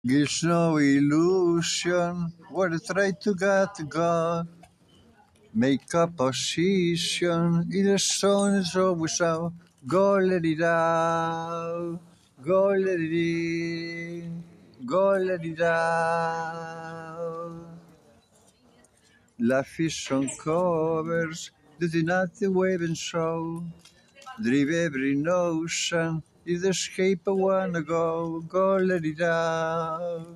Gives no illusion where they try to get God. Make a position in the sun is always out. Go let it out. Go let it in. Go let it out. Life is on covers, the not the wave and show. Drive every notion, is escape I wanna go. Go let it out.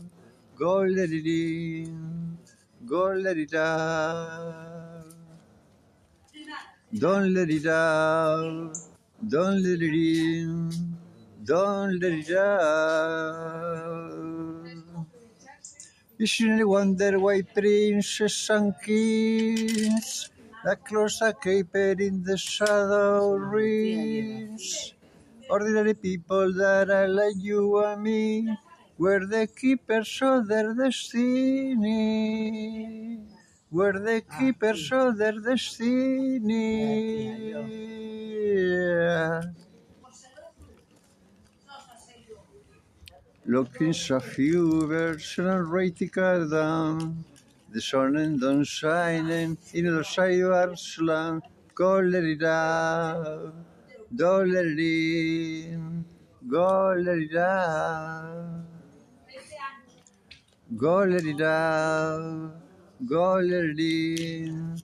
Go let it in. Go let it out. Don't let it out. Don't let it in. Don't let it out. You shouldn't wonder why princes and kings that close a caper in the shadow rings. Ordinary people that are like you and me were the keepers of their destiny. Were the keepers of their destiny. Yeah. Looking a few birds and radical down. The sun and dawn shining in the side of Arslan. Go let it out. Don't let it in. Go let it out. Go let it out. Go let it in.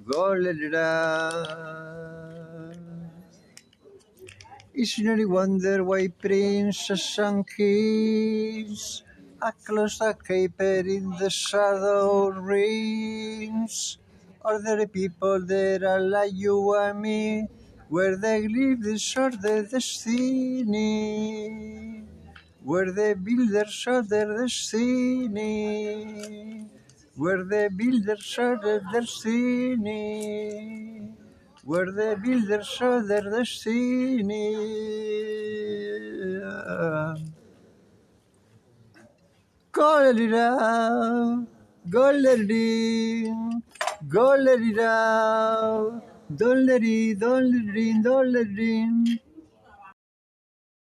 Go let it out. It's no wonder why princes and kings across the caper in the shadow rings. Ordinary people that are like you and me, where they live the sort of destiny, where the builders of their destiny, where the builders of their destiny. Where the builders of their destiny. Go let it out, go let it in, go let it out. Don't let it in, don't let it in, don't let it in.